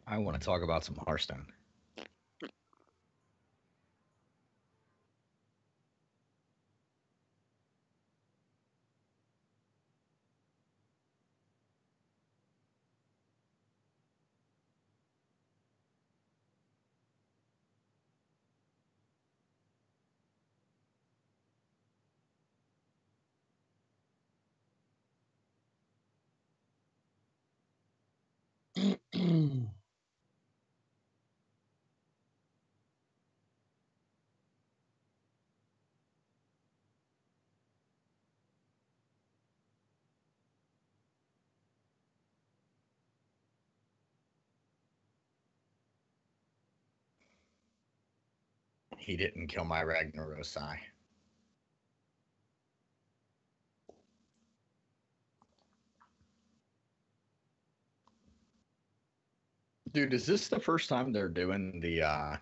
I want to talk about some Hearthstone. He didn't kill my Ragnaros. Dude, is this the first time they're doing the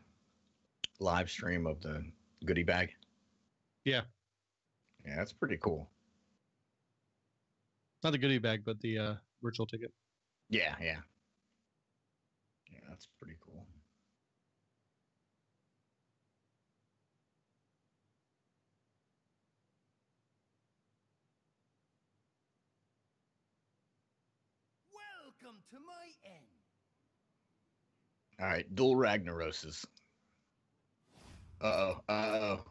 live stream of the goodie bag? Yeah. Yeah, that's pretty cool. Not the goodie bag, but the virtual ticket. Yeah. Yeah, that's pretty cool. Welcome to my end. All right, dual Ragnaroses. Uh-oh.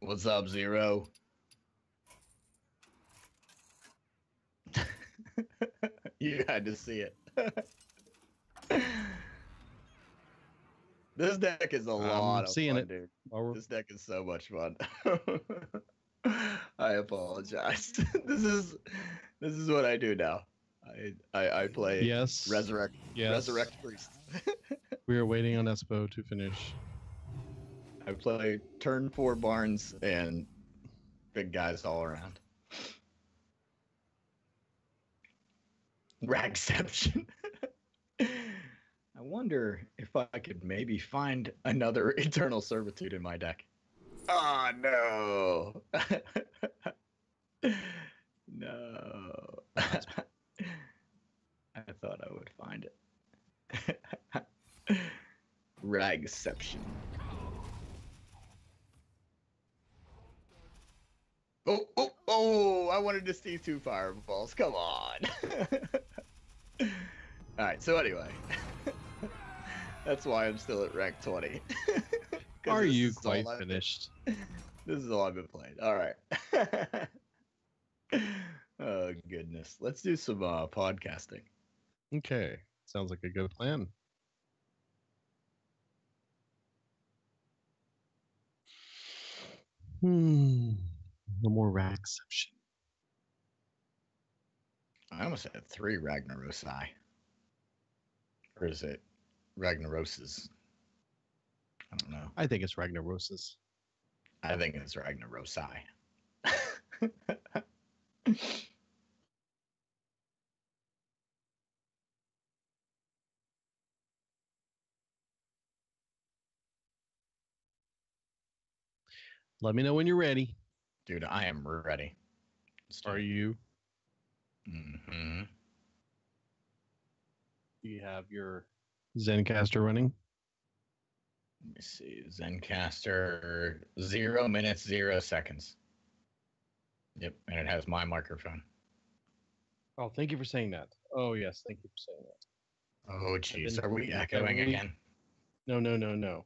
What's up, Zero? You had to see it. This deck is a lot of fun, dude. This deck is so much fun. I apologize. This is what I do now. I play Resurrect Priest. We are waiting on Espo to finish. I play turn 4 Barnes and big guys all around. Ragception. I wonder if I could maybe find another Eternal Servitude in my deck. Oh, no. No. I thought I would find it. Ragception. Oh, I wanted to see 2 fireballs. Come on. Alright, so anyway. That's why I'm still at rank 20. Are you quite finished? This is all I've been playing. Alright. Oh, goodness. Let's do some podcasting. Okay. Sounds like a good plan. No more Ragception. I almost had 3 Ragnarosi. Or is it Ragnaroses? I don't know. I think it's Ragnaroses. I think it's Ragnarosi. Let me know when you're ready. Dude, I am ready. Are you? Mm-hmm. Do you have your Zencaster running? Let me see. Zencaster, 0 minutes, 0 seconds. Yep, and it has my microphone. Oh, thank you for saying that. Oh, yes, thank you for saying that. Oh, jeez. Are we echoing again? No.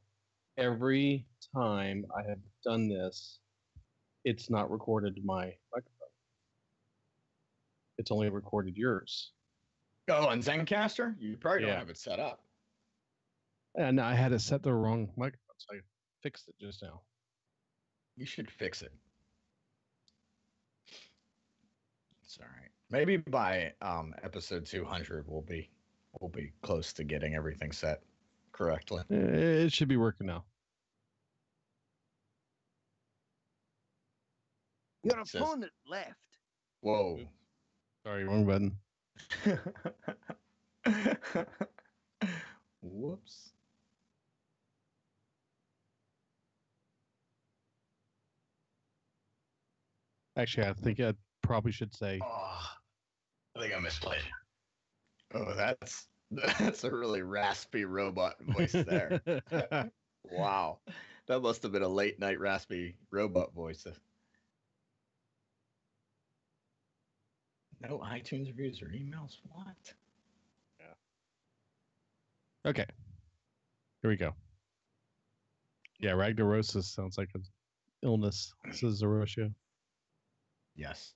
Every time I have done this, it's not recorded my microphone. It's only recorded yours. Oh, on Zencaster? You probably don't have it set up. And I had it set the wrong microphone, so I fixed it just now. You should fix it. It's all right. Maybe by episode 200, we'll be close to getting everything set correctly. It should be working now. Your opponent left. Whoa. Oops. Sorry, wrong button. Whoops. Actually, I think I probably should say I think I misplayed. Oh, that's a really raspy robot voice there. Wow. That must have been a late night raspy robot voice. No iTunes reviews or emails? What? Yeah. Okay. Here we go. Yeah, Ragnarosis sounds like an illness. This is Zoroastrian. Yes.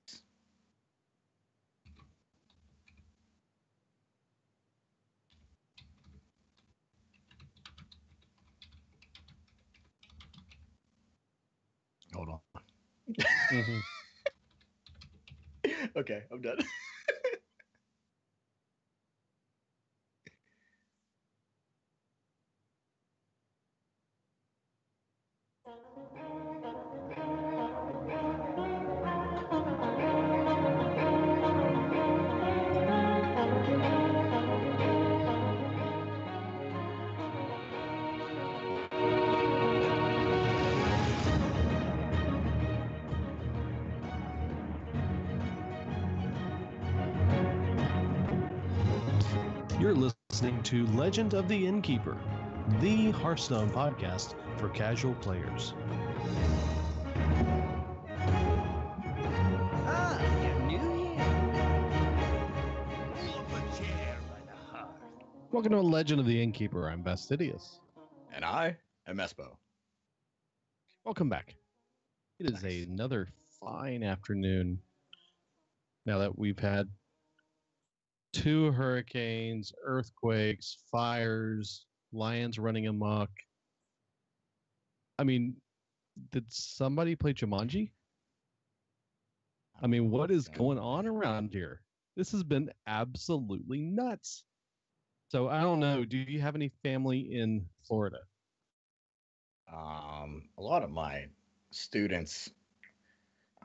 Hold on. Mm-hmm. Okay, I'm done. You're listening to Legend of the Innkeeper, the Hearthstone podcast for casual players. Ah, you're new here. Pull up a chair by the hearth. Welcome to Legend of the Innkeeper. I'm Bastidius. And I am Espo. Welcome back. It is Nice. another fine afternoon. Now that we've had 2 hurricanes, earthquakes, fires, lions running amok. I mean, did somebody play Jumanji? I mean, what is going on around here? This has been absolutely nuts. So I don't know. Do you have any family in Florida? A lot of my students,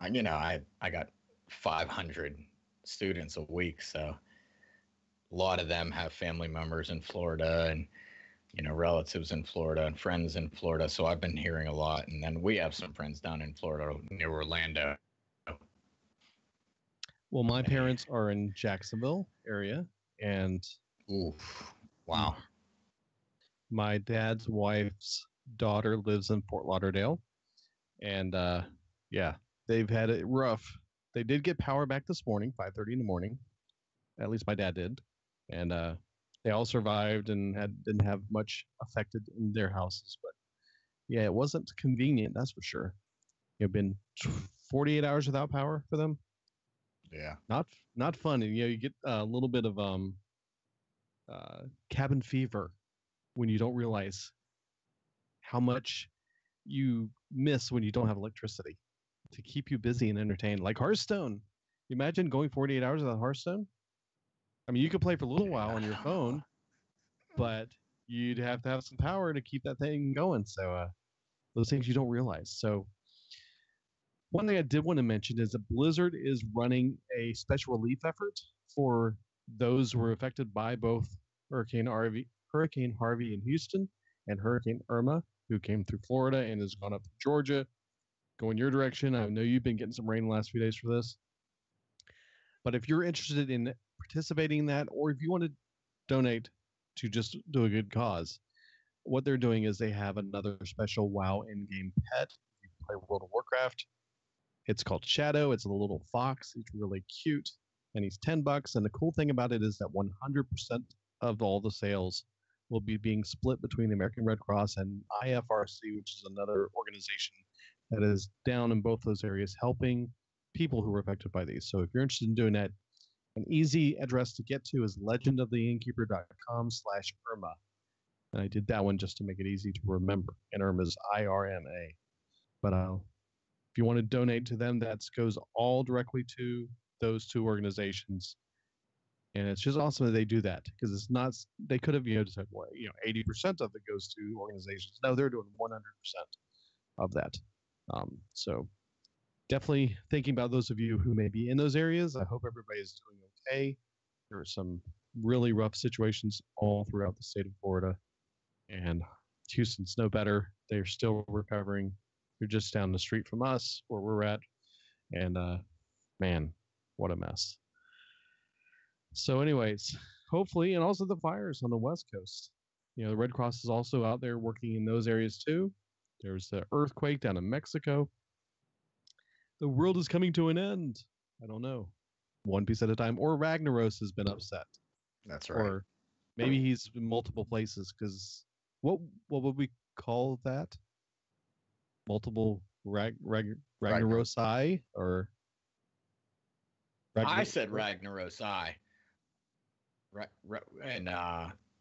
I got 500 students a week, so a lot of them have family members in Florida and relatives in Florida and friends in Florida. So I've been hearing a lot, and then we have some friends down in Florida near Orlando. Well, my parents are in Jacksonville area, and Oof! Wow. my dad's wife's daughter lives in Fort Lauderdale, and yeah, they've had it rough. They did get power back this morning, 5:30 in the morning. At least my dad did, and they all survived and didn't have much affected in their houses. But yeah, it wasn't convenient, that's for sure. It's been 48 hours without power for them. Yeah. Not fun. And you get a little bit of cabin fever when you don't realize how much you miss when you don't have electricity to keep you busy and entertained. Like Hearthstone. Imagine going 48 hours without Hearthstone. I mean, you could play for a little while on your phone, but you'd have to have some power to keep that thing going. So those things you don't realize. So one thing I did want to mention is that Blizzard is running a special relief effort for those who were affected by both Hurricane Harvey in Houston and Hurricane Irma, who came through Florida and has gone up to Georgia, going your direction. I know you've been getting some rain the last few days for this. But if you're interested in participating in that, or if you want to donate to just do a good cause, what they're doing is they have another special WoW in-game pet. You can play World of Warcraft. It's called Shadow. It's a little fox. He's really cute, and he's $10. And the cool thing about it is that 100% of all the sales will be being split between the American Red Cross and IFRC, which is another organization that is down in both those areas helping people who were affected by these. So if you're interested in doing that, an easy address to get to is legendoftheinnkeeper.com/Irma. And I did that one just to make it easy to remember. And Irma is IRMA. But if you want to donate to them, that goes all directly to those 2 organizations. And it's just awesome that they do that, because it's not, they could have, said, well, 80% of it goes to organizations. No, they're doing 100% of that. So definitely thinking about those of you who may be in those areas. I hope everybody's doing okay. There are some really rough situations all throughout the state of Florida, and Houston's no better. They're still recovering. They're just down the street from us where we're at. And man, what a mess. So, anyways, hopefully, and also the fires on the West Coast. The Red Cross is also out there working in those areas too. There's the earthquake down in Mexico. The world is coming to an end. I don't know. One piece at a time. Or Ragnaros has been upset. That's right. Or maybe he's in multiple places because what would we call that? Multiple Ragnarosi or I said Ragnarosi. And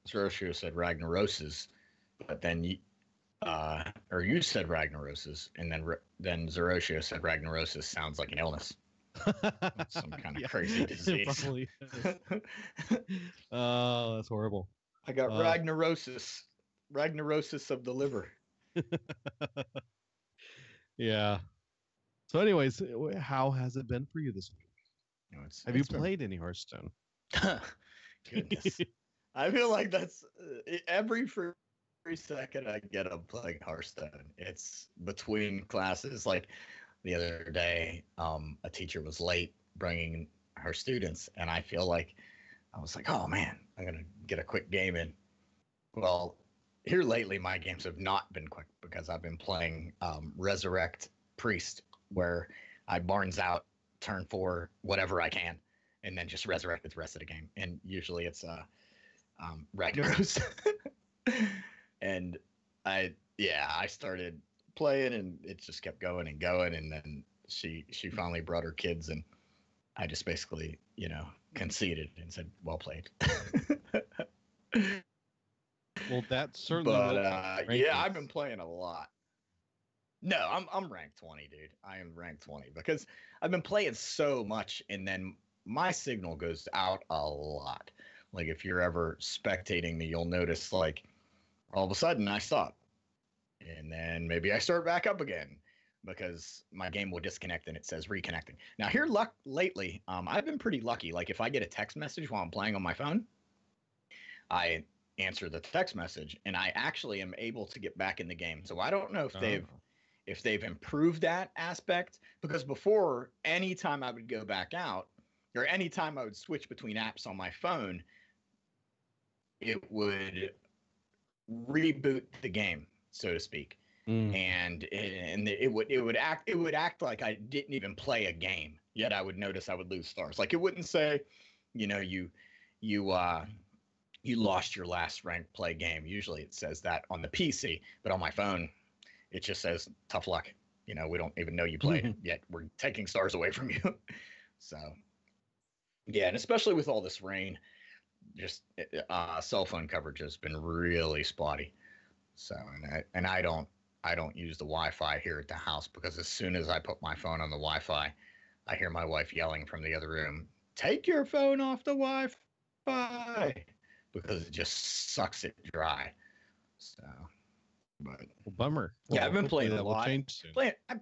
Zoroastrian said Ragnaroses, but then you said Ragnaroses, and then Zoroastrian said Ragnaroses sounds like an illness, some kind of crazy disease. Probably. Oh, that's horrible. I got Ragnaroses of the liver. Yeah. So, anyways, how has it been for you this week? Have you played any Hearthstone? Goodness. I feel like that's every free second I get, I'm playing Hearthstone. It's between classes. Like the other day, a teacher was late bringing her students, and I was like, oh man, I'm going to get a quick game in. Well, here lately, my games have not been quick because I've been playing Resurrect Priest, where I Barnes out turn 4, whatever I can, and then just resurrect the rest of the game. And usually it's Ragnaros. And I started playing, and it just kept going and going. And then she finally brought her kids, and I just basically, conceded and said, well played. Well, that's certainly. But I've been playing a lot. No, I'm ranked 20, dude. I am ranked 20 because I've been playing so much, and then my signal goes out a lot. Like if you're ever spectating me, you'll notice like all of a sudden I stop, and then maybe I start back up again because my game will disconnect and it says reconnecting. Now here lately, I've been pretty lucky. Like if I get a text message while I'm playing on my phone, I answer the text message, and I actually am able to get back in the game. So I don't know if they've improved that aspect, because before, anytime I would go back out or anytime I would switch between apps on my phone, it would reboot the game, so to speak. And it would act like I didn't even play a game, yet I would notice I would lose stars. Like it wouldn't say, you lost your last ranked play game. Usually it says that on the PC, but on my phone, it just says tough luck. We don't even know you played, yet we're taking stars away from you. So, yeah, and especially with all this rain, just cell phone coverage has been really spotty. So, and I don't use the Wi-Fi here at the house, because as soon as I put my phone on the Wi-Fi, I hear my wife yelling from the other room, "Take your phone off the Wi-Fi," because it just sucks it dry. So, but bummer. Yeah, I've been playing a lot. Change soon. I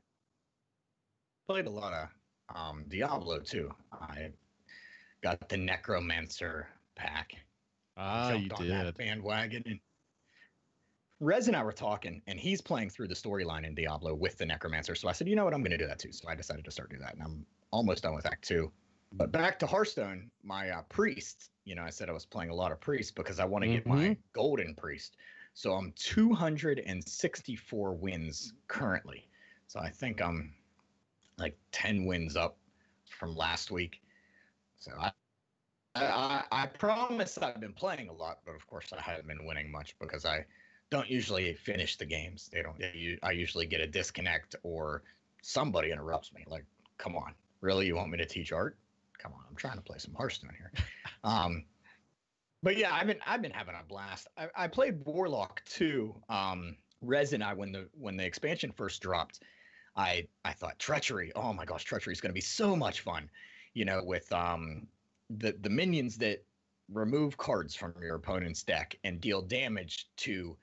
played a lot of Diablo too. I got the Necromancer pack. You on did. That bandwagon. And Rez and I were talking, and he's playing through the storyline in Diablo with the Necromancer. So I said, you know what, I'm going to do that too. So I decided to start doing that, and I'm almost done with Act 2. But back to Hearthstone, my priest, I said I was playing a lot of priest because I want to get my golden priest. So I'm 264 wins currently. So I think I'm like 10 wins up from last week. So I promise I've been playing a lot, but of course I haven't been winning much because I don't usually finish the games. I usually get a disconnect or somebody interrupts me. Like, come on, really? You want me to teach art? Come on, I'm trying to play some Hearthstone here. But yeah, I've been having a blast. I played Warlock too. Rez and I, when the expansion first dropped, I thought Treachery. Oh my gosh, Treachery is going to be so much fun. With the minions that remove cards from your opponent's deck and deal damage to,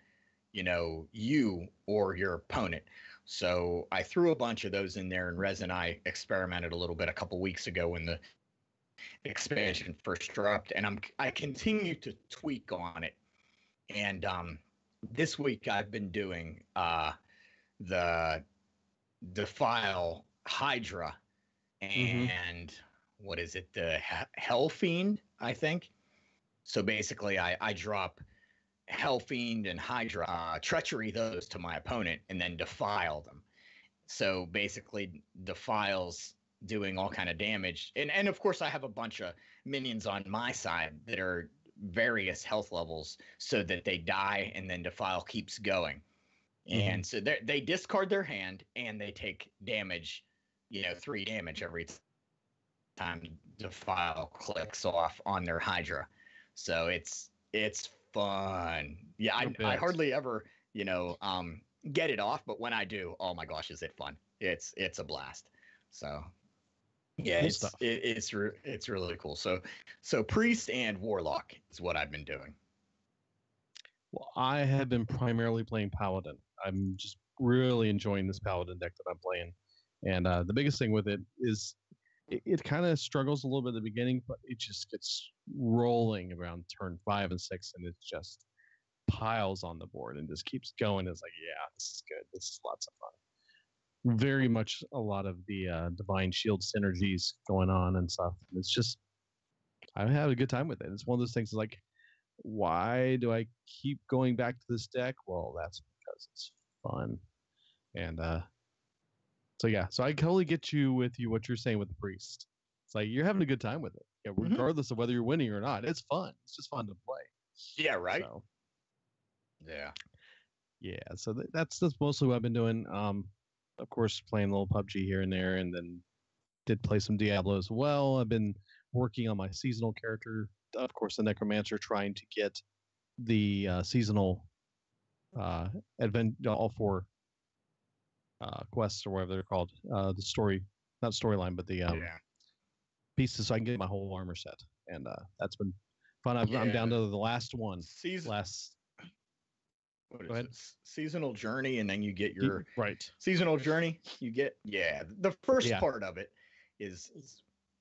you or your opponent. So I threw a bunch of those in there, and Rez and I experimented a little bit a couple weeks ago when the expansion first dropped, and I continue to tweak on it. And this week I've been doing the Defile Hydra and what is it? The Hell Fiend, I think. So basically, I drop Hell Fiend and Hydra, treachery those to my opponent, and then defile them. So basically, defiles doing all kind of damage, and of course, I have a bunch of minions on my side that are various health levels, so that they die, and then defile keeps going. And so they discard their hand, and they take damage, 3 damage every time defile clicks off on their Hydra. So it's fun. Yeah, I hardly ever, get it off, but when I do, oh my gosh, is it fun? It's a blast. So yeah, Cool it's really cool. So priest and warlock is what I've been doing. Well, I have been primarily playing paladin. I'm just really enjoying this paladin deck that I'm playing, and the biggest thing with it is it kind of struggles a little bit at the beginning, but it just gets rolling around turn 5 and 6, and it just piles on the board and just keeps going. It's like, yeah, this is good. This is lots of fun. Very much a lot of the divine shield synergies going on and stuff. It's just, I had a good time with it. It's one of those things like, why do I keep going back to this deck? Well, that's because it's fun. And so yeah, so I totally get you with what you're saying with the priest. It's like you're having a good time with it, yeah, regardless of whether you're winning or not. It's fun. It's just fun to play. Yeah, right. So, yeah. So that's mostly what I've been doing. Of course, playing a little PUBG here and there, and then did play some Diablo as well. I've been working on my seasonal character, of course, the Necromancer, trying to get the seasonal all 4 quests or whatever they're called. The story, not storyline, but the pieces, so I can get my whole armor set, and that's been fun. I'm down to the last one. What is it? Seasonal journey, and then you get your seasonal journey. You get the first part of it is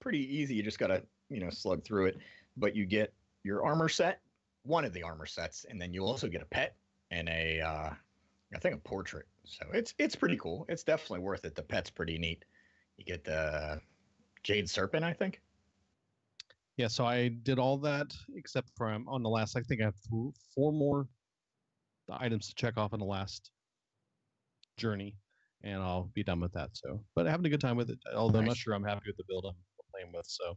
pretty easy. You just gotta slug through it, but you get your armor set, one of the armor sets, and then you also get a pet and I think a portrait. So it's pretty cool. It's definitely worth it. The pet's pretty neat. You get the Jade Serpent, I think. Yeah, so I did all that except for I'm on the last. I think I have 4 more items to check off on the last journey, and I'll be done with that. So, but having a good time with it. Although I'm not sure I'm happy with the build I'm playing with. So,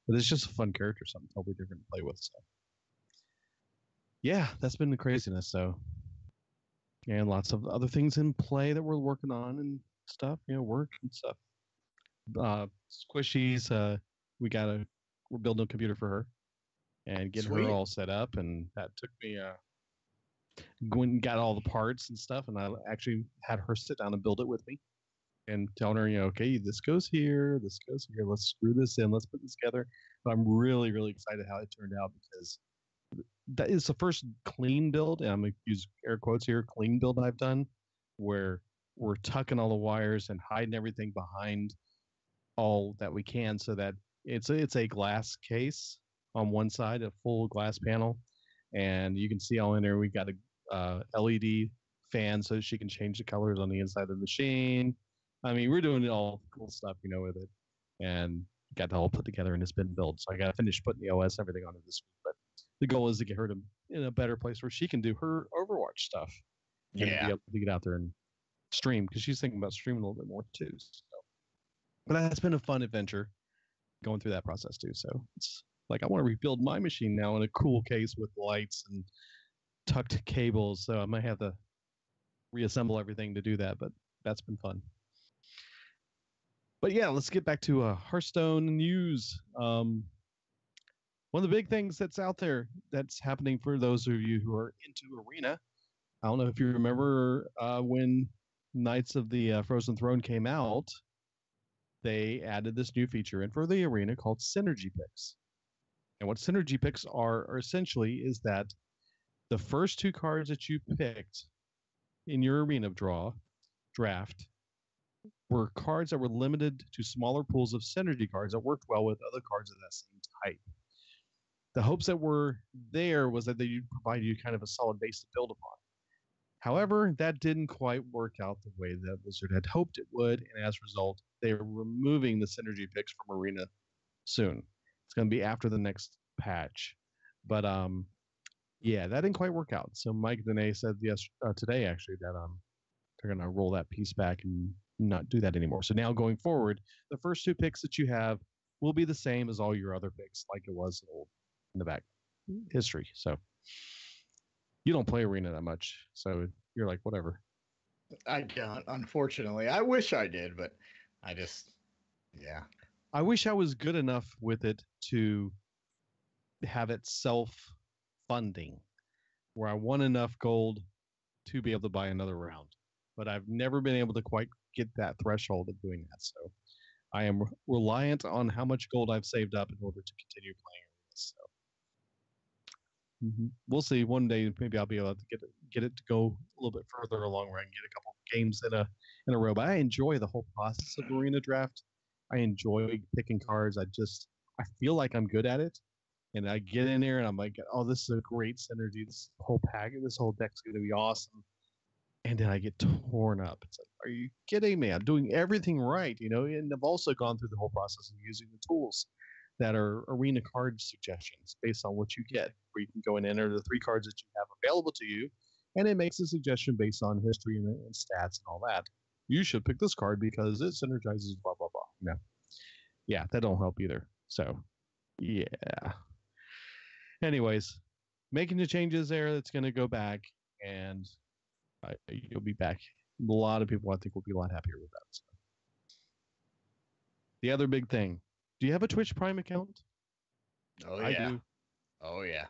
but it's just a fun character, something totally different to play with. So, yeah, that's been the craziness. So, and lots of other things in play that we're working on and stuff. Work and stuff. Squishies. We're building a computer for her and getting her all set up, and that took me went and got all the parts and stuff, and I actually had her sit down and build it with me and telling her, okay, this goes here, let's screw this in, let's put this together. But I'm really, really excited how it turned out, because that is the first clean build, and I'm going to use air quotes here, clean build I've done, where we're tucking all the wires and hiding everything behind all that we can, so that it's a glass case on one side, a full glass panel, and you can see all in there. We got a LED fan so she can change the colors on the inside of the machine. I mean, we're doing all cool stuff, with it, and got it all put together, and it's been built. So I got to finish putting the OS everything on it this week. But the goal is to get her in a better place where she can do her Overwatch stuff. And be able to get out there and stream, because she's thinking about streaming a little bit more too. So. But that's been a fun adventure going through that process too. So it's like I want to rebuild my machine now in a cool case with lights and tucked cables. So I might have to reassemble everything to do that, but that's been fun. But yeah, let's get back to Hearthstone news. One of the big things that's out there that's happening for those of you who are into Arena. I don't know if you remember when Knights of the Frozen Throne came out, they added this new feature in for the Arena called Synergy Picks. And what Synergy Picks are essentially is that the first 2 cards that you picked in your Arena draft were cards that were limited to smaller pools of synergy cards that worked well with other cards of that same type. The hopes that were there was that they provide you kind of a solid base to build upon. However, that didn't quite work out the way that Blizzard had hoped it would, and as a result, they are removing the synergy picks from Arena soon. It's going to be after the next patch. But yeah, that didn't quite work out. So Mike Dene said today actually that they're going to roll that piece back and not do that anymore. So now going forward, the first 2 picks that you have will be the same as all your other picks, like it was in the back history. So you don't play Arena that much, so you're like, whatever. I don't, unfortunately. I wish I did, but I just, yeah. I wish I was good enough with it to have it self-funding, where I won enough gold to be able to buy another round. But I've never been able to quite get that threshold of doing that. So I am reliant on how much gold I've saved up in order to continue playing this. So we'll see. One day maybe I'll be able to get it to go a little bit further along where I can get a couple games in a row. But I enjoy the whole process of Arena Draft. I enjoy picking cards. I feel like I'm good at it. And I get in there and I'm like, oh, this is a great synergy. This whole deck's going to be awesome. And then I get torn up. It's like, are you kidding me? I'm doing everything right, and I've also gone through the whole process of using the tools that are arena card suggestions based on what you get, where you can go and enter the 3 cards that you have available to you, and it makes a suggestion based on history and stats and all that. You should pick this card because it synergizes blah, blah, blah. Yeah, that don't help either. So, yeah. Anyways, making the changes there, that's going to go back, and you'll be back. A lot of people, I think, will be a lot happier with that. So. The other big thing, do you have a Twitch Prime account? Oh, yeah. I do. Oh, yeah.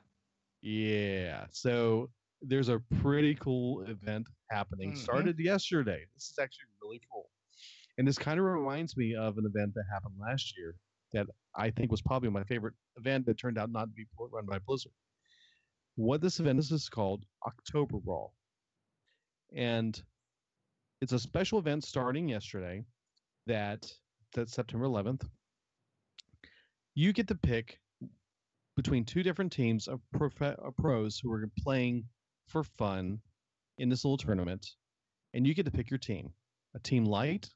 Yeah. So there's a pretty cool event happening. Started yesterday. This is actually really cool. And this kind of reminds me of an event that happened last year that I think was probably my favorite event that turned out not to be run by Blizzard. What this event is called October Brawl. And it's a special event starting yesterday that's September 11th. You get to pick between 2 different teams of pros who are playing for fun in this little tournament, and you get to pick your team, a team light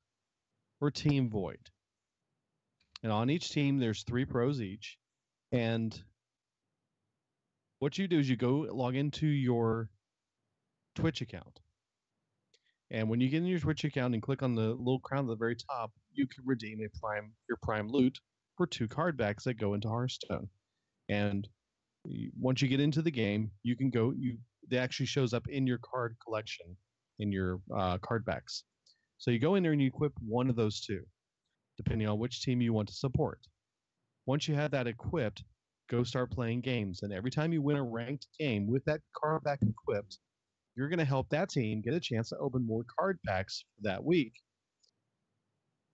or team void. And on each team, there's 3 pros each. And what you do is you go log into your Twitch account. And when you get in your Twitch account and click on the little crown at the very top, you can redeem your prime loot for 2 card backs that go into Hearthstone. And once you get into the game, you can go. It actually shows up in your card collection in your card backs. So you go in there and you equip one of those 2, depending on which team you want to support. Once you have that equipped, go start playing games. And every time you win a ranked game with that card back equipped, you're going to help that team get a chance to open more card packs for that week.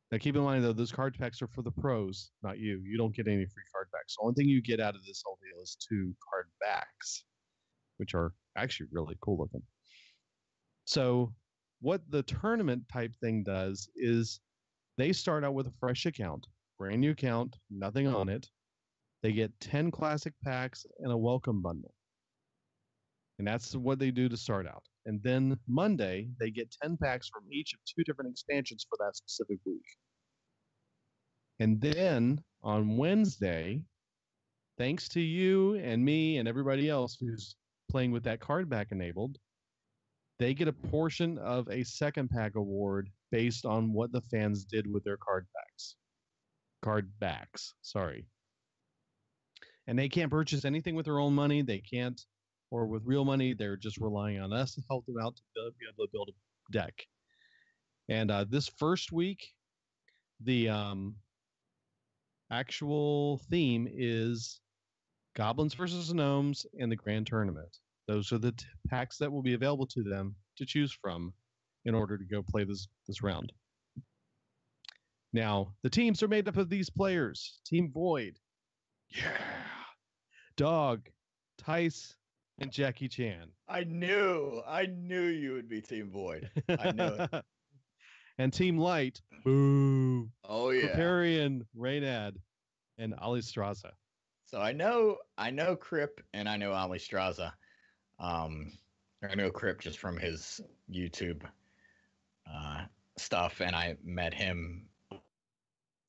Now, keep in mind, though, those card packs are for the pros, not you. You don't get any free card backs. The only thing you get out of this whole deal is 2 card backs, which are actually really cool looking. So what the tournament type thing does is they start out with a fresh account, brand new account, nothing on it. They get 10 classic packs and a welcome bundle. And that's what they do to start out. And then Monday, they get 10 packs from each of 2 different expansions for that specific week. And then on Wednesday, thanks to you and me and everybody else who's playing with that card back enabled, they get a portion of a second pack award based on what the fans did with their card backs. And they can't purchase anything with their own money. They can't, or with real money. They're just relying on us to help them out to be able to build a deck. And this first week, the actual theme is Goblins versus Gnomes in the Grand Tournament. Those are the packs that will be available to them to choose from in order to go play this round. Now, the teams are made up of these players. Team Void. Yeah. Dog, Tice, and Jackie Chan. I knew you would be Team Void. I knew it. And Team Light. Boo. Oh yeah. Kripparrian, Reynad, and Ali Straza. So I know Krip and I know Ali Straza. I know Krip just from his YouTube stuff, and I met him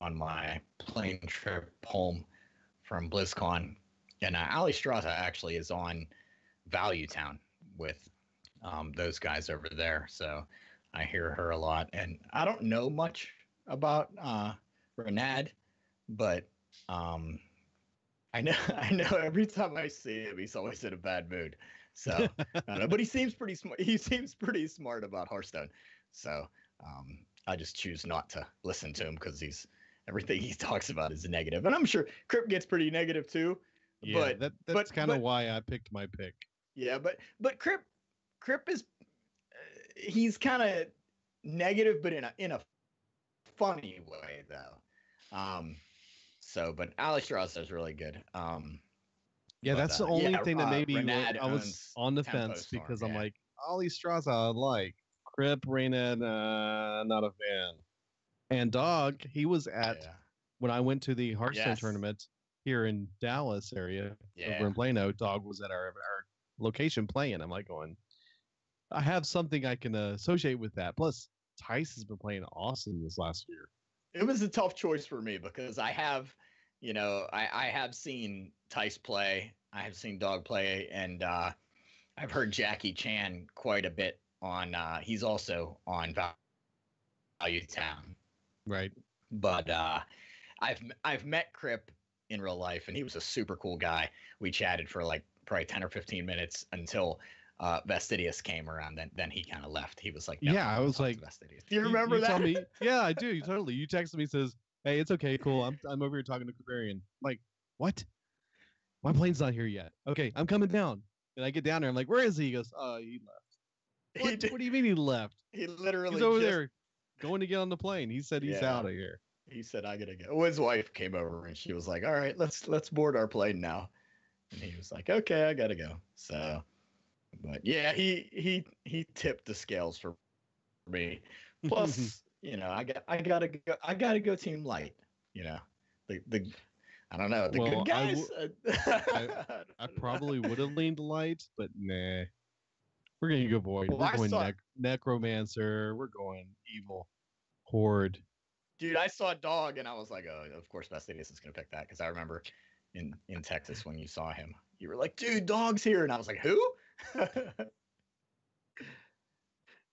on my plane trip home from BlizzCon, and Ali Straza actually is on Value Town with those guys over there. So I hear her a lot, and I don't know much about Renad, but I know I know every time I see him, he's always in a bad mood. So I don't know, but he seems pretty smart. He seems pretty smart about Hearthstone. So I just choose not to listen to him because he's everything he talks about is negative, and I'm sure Crip gets pretty negative too. Yeah, But that's kind of why I picked my pick. yeah, but Crip is he's kind of negative, but in a funny way though. So, but Ali Strauss is really good. Yeah, that's the only thing that made me. Renad I was on the fence Storm, because I'm like, Ali Strauss, I like. Crip, Reina, not a fan. And Dog, he was at when I went to the Hearthstone tournament here in Dallas area over in Plano. Dog was at our location playing. I'm like going, I have something I can associate with that. Plus, Tice has been playing awesome this last year. It was a tough choice for me because I have, I have seen Tice play, I have seen Dog play, and I've heard Jackie Chan quite a bit on. He's also on Value Town, right? But I've met Crip in real life, and he was a super cool guy. We chatted for like probably 10 or 15 minutes until Vestidius came around. Then he kind of left. He was like, no, I was like, Vestidius. Do you remember that? Tell me, yeah, I do. Totally. You texted me, says, hey, it's okay, cool. I'm over here talking to Kavarian. I'm like, what? My plane's not here yet. Okay, I'm coming down. And I get down there. I'm like, where is he? He goes, he left. What do you mean he left? He literally he's over there going to get on the plane. He said he's out of here. He said, I gotta go. Well, his wife came over and she was like, all right, let's board our plane now. And he was like, okay, I gotta go. So, but yeah, he tipped the scales for me. Plus, I gotta go Team Light. The I don't know, the good guys. I probably would have leaned Light, but nah. We're going to go Void. We're going Necromancer. We're going Evil. Horde. Dude, I saw Dog, and I was like, oh, of course Vestidius is going to pick that, because I remember in Texas when you saw him, you were like, dude, Dog's here. And I was like, who?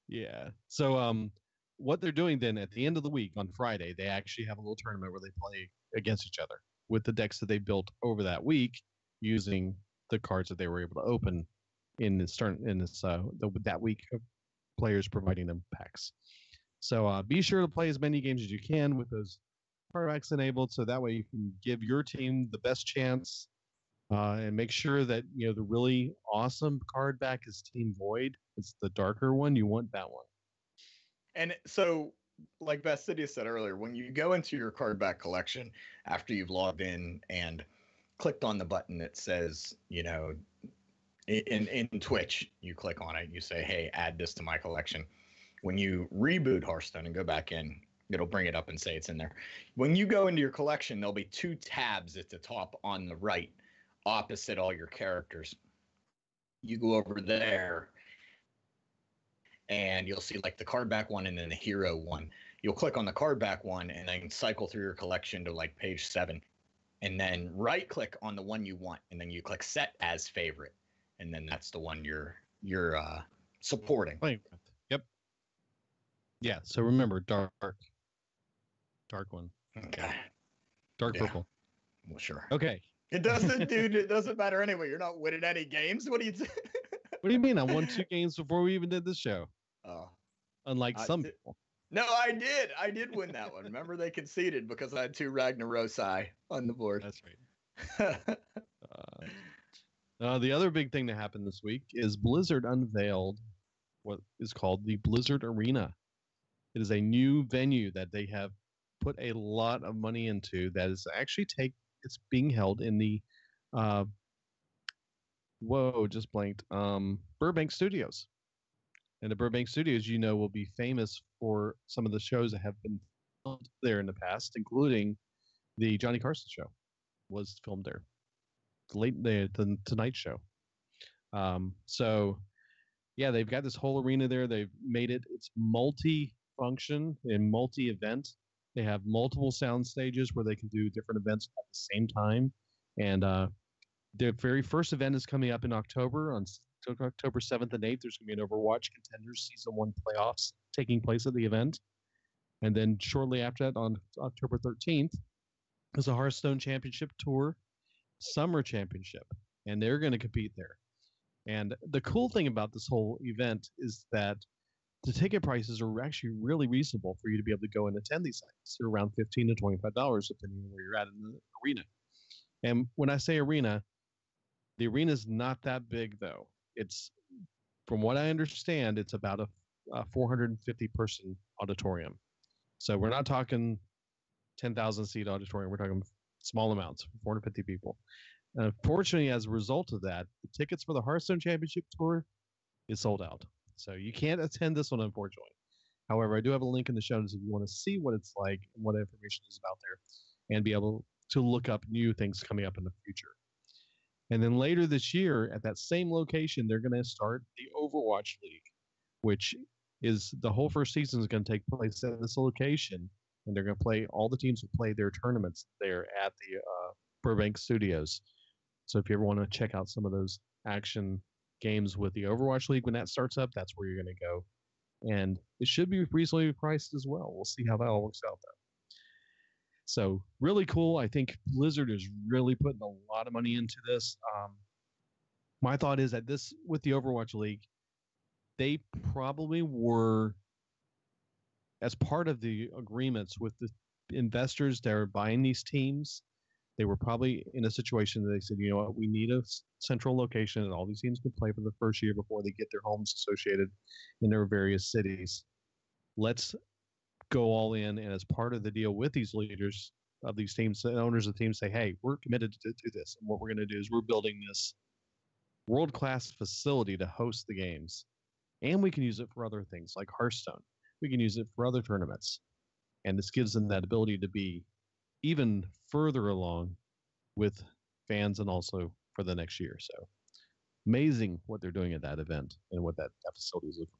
Yeah. So what they're doing then at the end of the week on Friday, they actually have a little tournament where they play against each other with the decks that they built over that week using the cards that they were able to open in that week of players providing them packs. So be sure to play as many games as you can with those card packs enabled, so that way you can give your team the best chance, and make sure that the really awesome card back is Team Void. It's the darker one. You want that one. And so, like Vestidius said earlier, when you go into your card back collection after you've logged in and clicked on the button that says, in Twitch, you click on it, you say, hey, add this to my collection. When you reboot Hearthstone and go back in, it'll bring it up and say it's in there. When you go into your collection, there'll be 2 tabs at the top on the right, opposite all your characters. You go over there, and you'll see like the card back one and then the hero one. You'll click on the card back one and then cycle through your collection to like page 7. And then right click on the one you want, and then you click set as favorite. And then that's the one you're supporting. Yep. Yeah. So remember, dark one. Okay. Dark purple. Well, sure. Okay. It doesn't, dude. It doesn't matter anyway. You're not winning any games. What do you? What do you mean? I won 2 games before we even did this show. Oh. Unlike some people. No, I did. I did win that one. Remember, they conceded because I had 2 Ragnarosi on the board. That's right. The other big thing that happened this week is Blizzard unveiled what is called the Blizzard Arena. It is a new venue that they have put a lot of money into that is actually it's being held in the just blanked Burbank Studios. And the Burbank Studios, will be famous for some of the shows that have been filmed there in the past, including the Johnny Carson show was filmed there. The Tonight Show. So yeah, they've got this whole arena there. They've made it's multi-function and multi-event. They have multiple sound stages where they can do different events at the same time. And their very first event is coming up in October. On October 7th and 8th, there's going to be an Overwatch Contenders Season 1 playoffs taking place at the event. And then shortly after that, on October 13th, is a Hearthstone Championship Tour Summer Championship. And they're going to compete there. And the cool thing about this whole event is that the ticket prices are actually really reasonable for you to be able to go and attend these sites. They're around $15 to $25, depending on where you're at in the arena. And when I say arena, the arena is not that big, though. It's, from what I understand, it's about a 450-person auditorium. So we're not talking 10,000 seat auditorium. We're talking small amounts, 450 people. Unfortunately, as a result of that, the tickets for the Hearthstone Championship Tour is sold out. So you can't attend this one, unfortunately. However, I do have a link in the show notes if you want to see what it's like and what information is about there and be able to look up new things coming up in the future. And then later this year, at that same location, they're going to start the Overwatch League, which is the whole first season is going to take place at this location. And they're going to play, all the teams will play their tournaments there at the Burbank Studios. So if you ever want to check out some of those action games with the Overwatch League, when that starts up, that's where you're going to go. And it should be reasonably priced as well. We'll see how that all works out, though. So really cool. I think Blizzard is really putting a lot of money into this. My thought is that this, with the Overwatch League, they probably were, as part of the agreements with the investors that are buying these teams, they were probably in a situation that they said, you know what, we need a central location and all these teams can play for the first year before they get their homes associated in their various cities. Let's go all in, and as part of the deal with these leaders of these teams, the owners of the teams say, hey, we're committed to this. And what we're going to do is we're building this world-class facility to host the games. And we can use it for other things like Hearthstone. We can use it for other tournaments. And this gives them that ability to be even further along with fans and also for the next year. So amazing what they're doing at that event and what that facility is looking like.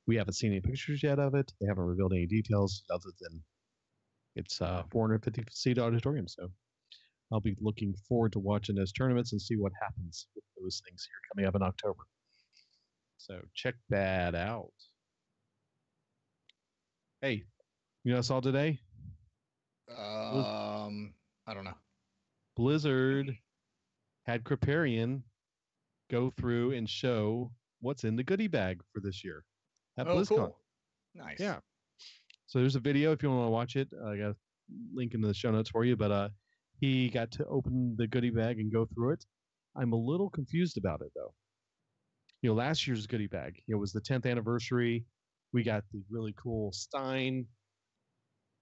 We haven't seen any pictures yet of it. They haven't revealed any details other than it's a 450-seat auditorium. So I'll be looking forward to watching those tournaments and see what happens with those things here coming up in October. So check that out. Hey, you know what I saw today? I don't know. Blizzard had Kripparrian go through and show what's in the goodie bag for this year at BlizzCon. Cool. Nice. Yeah. So there's a video if you want to watch it. I got a link in the show notes for you, but he got to open the goodie bag and go through it. I'm a little confused about it, though. You know, last year's goodie bag, it was the 10th anniversary. We got the really cool Stein,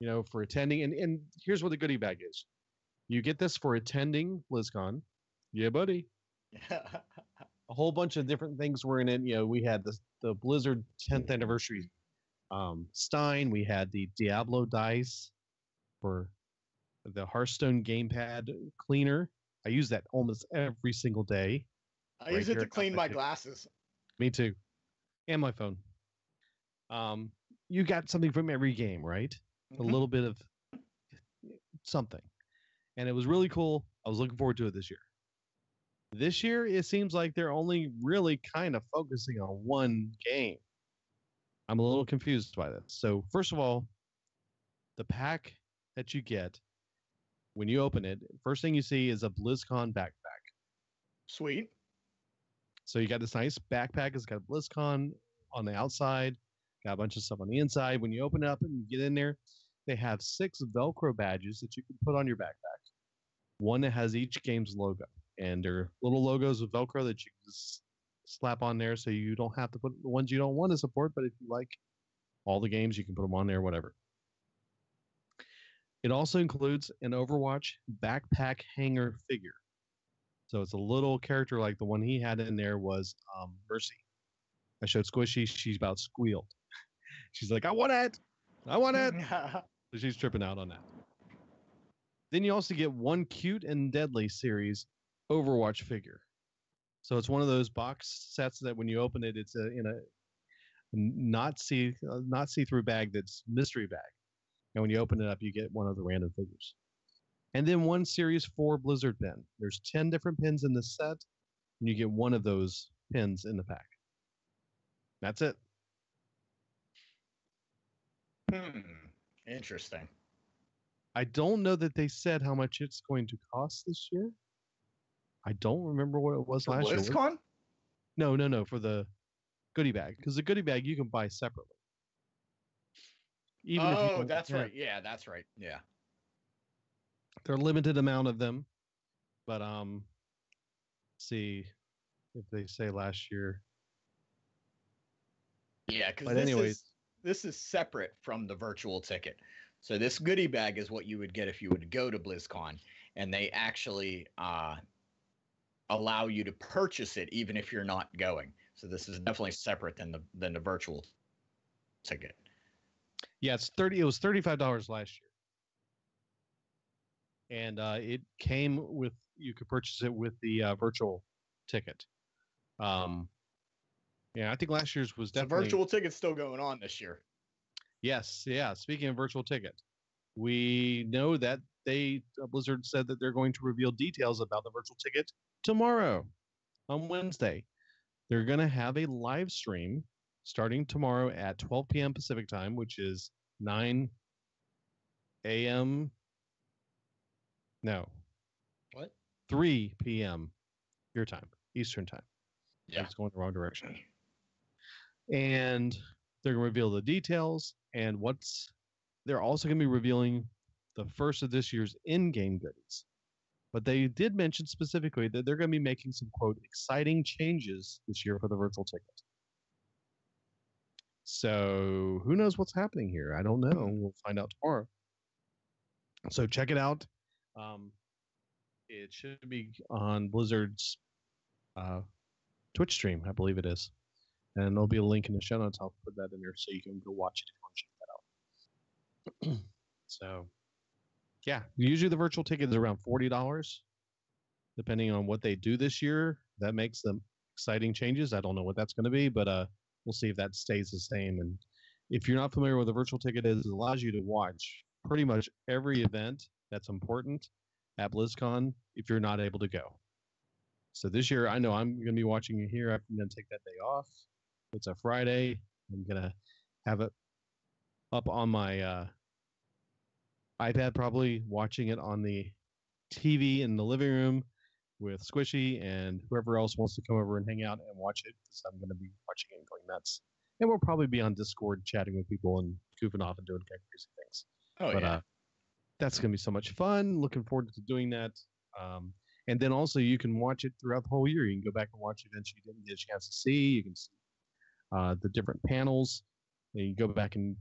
you know, for attending. And here's what the goodie bag is. You get this for attending BlizzCon. Yeah, buddy. A whole bunch of different things were in it. You know, we had the Blizzard 10th anniversary Stein. We had the Diablo dice for the Hearthstone gamepad cleaner. I use that almost every single day. I use it to clean my glasses. Me too. And my phone. You got something from every game, right? Mm-hmm. A little bit of something. And it was really cool. I was looking forward to it this year. This year, it seems like they're only really kind of focusing on one game. I'm a little confused by this. So, first of all, the pack that you get when you open it, first thing you see is a BlizzCon backpack. Sweet. So you got this nice backpack. It's got BlizzCon on the outside, got a bunch of stuff on the inside. When you open it up and you get in there, they have 6 Velcro badges that you can put on your backpack. One that has each game's logo. And they're little logos of Velcro that you just slap on there so you don't have to put the ones you don't want to support, but if you like all the games, you can put them on there, whatever. It also includes an Overwatch backpack hanger figure. So it's a little character like the one he had in there was Mercy. I showed Squishy. She's about squealed. She's like, I want it. I want it. So she's tripping out on that. Then you also get one Cute and Deadly series Overwatch figure. So it's one of those box sets that when you open it, it's in a not see-through bag that's mystery bag. And when you open it up, you get one of the random figures. And then one Series 4 Blizzard pin. There's 10 different pins in this set, and you get one of those pins in the pack. That's it. Interesting. I don't know that they said how much it's going to cost this year. I don't remember what it was For last year. BlizzCon? No, for the goodie bag. Because the goodie bag you can buy separately. Even if you don't that's have- right. Yeah, that's right. Yeah. There are a limited amount of them. But see if they say last year. Yeah, because But anyways, this is separate from the virtual ticket. So this goodie bag is what you would get if you would go to BlizzCon, and they actually allow you to purchase it even if you're not going. So this is definitely separate than the virtual ticket. yeah, it was $35 last year. And it came with, you could purchase it with the virtual ticket. Yeah, I think last year's was The definitely virtual ticket's still going on this year. Yes, yeah. Speaking of virtual ticket, we know that Blizzard said that they're going to reveal details about the virtual ticket tomorrow, on Wednesday. They're going to have a live stream starting tomorrow at 12 p.m. Pacific time, which is 9 a.m. No. What? 3 p.m. your time, Eastern time. Yeah. It's going the wrong direction. And they're going to reveal the details and they're also going to be revealing the first of this year's in-game goodies. But they did mention specifically that they're going to be making some, quote, exciting changes this year for the virtual ticket. So who knows what's happening here? I don't know. We'll find out tomorrow. So check it out. It should be on Blizzard's Twitch stream, I believe it is. And there'll be a link in the show notes. I'll put that in there so you can go watch it if you want to check that out. So, yeah, usually the virtual ticket is around $40, depending on what they do this year. That makes them exciting changes. I don't know what that's going to be, but we'll see if that stays the same. And if you're not familiar with what a virtual ticket is, it allows you to watch pretty much every event that's important at BlizzCon if you're not able to go. So this year, I know I'm going to be watching it here. I'm going to take that day off. It's a Friday. I'm going to have it up on my iPad, probably watching it on the TV in the living room with Squishy and whoever else wants to come over and hang out and watch it, because I'm going to be watching it and going nuts. And we'll probably be on Discord chatting with people and goofing off and doing kind of crazy things. Oh, but yeah. That's going to be so much fun. Looking forward to doing that. And then also you can watch it throughout the whole year. You can go back and watch events you didn't get a chance to see. You can see the different panels. And you go back and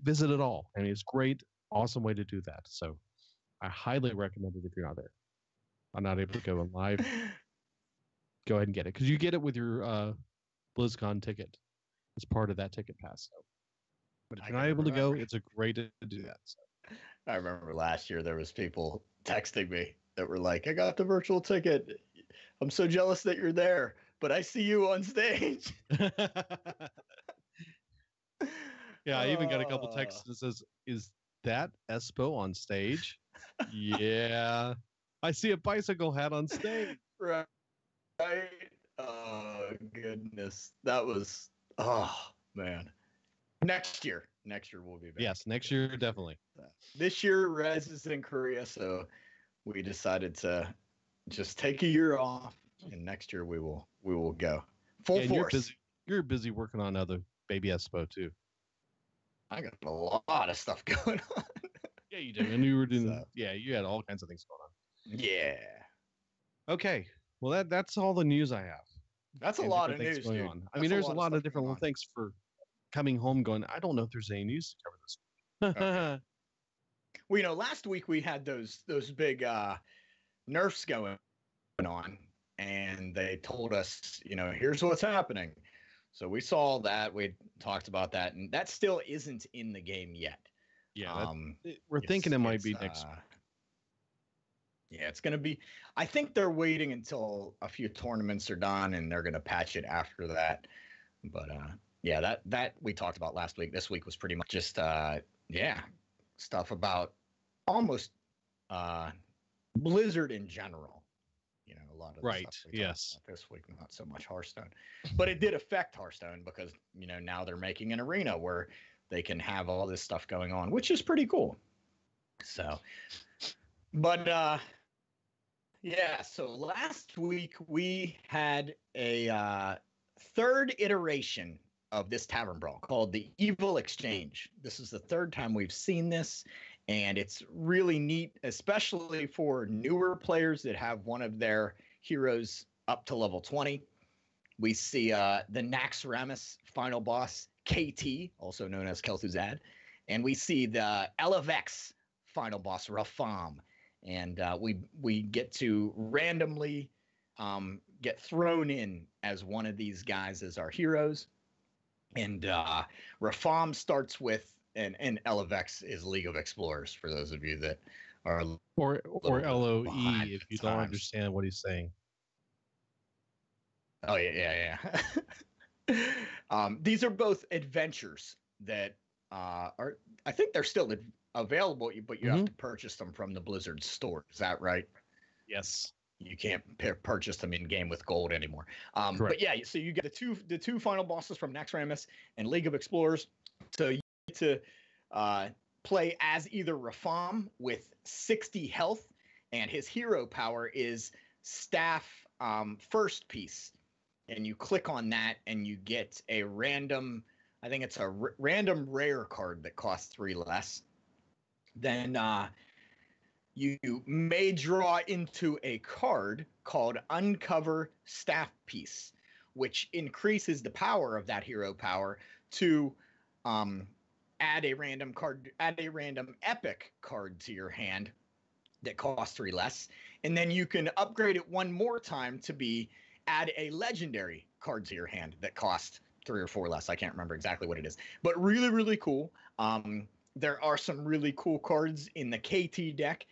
visit it all. I mean, it's great, awesome way to do that. So I highly recommend it if you're not there. I'm not able to go in live. Go ahead and get it, because you get it with your BlizzCon ticket. It's part of that ticket pass. So. But if you're not able to go, it's a great to do that. So. I remember last year there was people texting me that were like, I got the virtual ticket. I'm so jealous that you're there, but I see you on stage. Yeah, I even got a couple texts that says, is that Espo on stage? Yeah. I see a bicycle hat on stage. Right. Oh, goodness. That was, oh, man. Next year we'll be back. Yes, next year, definitely. This year, Rez is in Korea, so we decided to just take a year off, and next year we will go full force. You're busy working on other Baby Espo too. I got a lot of stuff going on. Yeah, you do. And you were doing, you had all kinds of things going on. Yeah. Okay. Well, that's all the news I have. That's a lot of news going on. I mean, there's a lot of different little things for coming home going, I don't know if there's any news to cover this week. Okay. Well, last week we had those big nerfs going on, and they told us, here's what's happening. So we saw that, we talked about that, and that still isn't in the game yet. Yeah, we're thinking it might be next week. Yeah, it's going to be, I think they're waiting until a few tournaments are done, and they're going to patch it after that. But yeah, that we talked about last week. This week was pretty much just, stuff about almost Blizzard in general. You know, a lot of the Right, stuff we yes. talked about this week, not so much Hearthstone, but it did affect Hearthstone because, you know, now they're making an arena where they can have all this stuff going on, which is pretty cool. So, but yeah, so last week we had a third iteration of this Tavern Brawl called the Evil Exchange. This is the third time we've seen this, and it's really neat, especially for newer players that have one of their heroes up to level 20. We see the Naxxramas final boss, KT, also known as Kel'Thuzad, and we see the Elevex final boss, Rafam. And we get to randomly get thrown in as one of these guys as our heroes. And Rafam starts with, and Elevex is League of Explorers, for those of you that are Or LOE behind if you the don't times. understand what he's saying. Oh, yeah. These are both adventures that are, I think they're still available, but you have to purchase them from the Blizzard store. Is that right? Yes. You can't purchase them in game with gold anymore. Correct. But yeah, so you get the two final bosses from Naxxramas and League of Explorers. So you get to play as either Rafam with 60 health, and his hero power is Staff First Piece. And you click on that, and you get a random, I think it's a random rare card that costs 3 less. Then you may draw into a card called Uncover Staff Piece, which increases the power of that hero power to add a random epic card to your hand that costs 3 less. And then you can upgrade it one more time to add a legendary card to your hand that costs 3 or 4 less. I can't remember exactly what it is, but really, really cool. There are some really cool cards in the KT deck,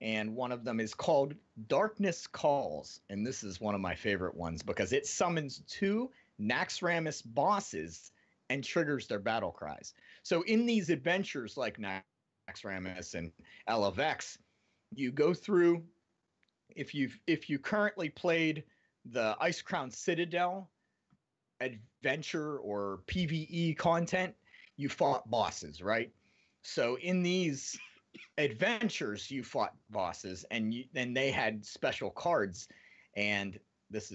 and one of them is called Darkness Calls. And this is one of my favorite ones because it summons 2 Naxxramas bosses and triggers their battle cries. So in these adventures like Naxxramas and Elevex, you go through, if you currently played the Ice Crown Citadel adventure or PvE content, you fought bosses, right? So in these adventures, you fought bosses, and they had special cards, and this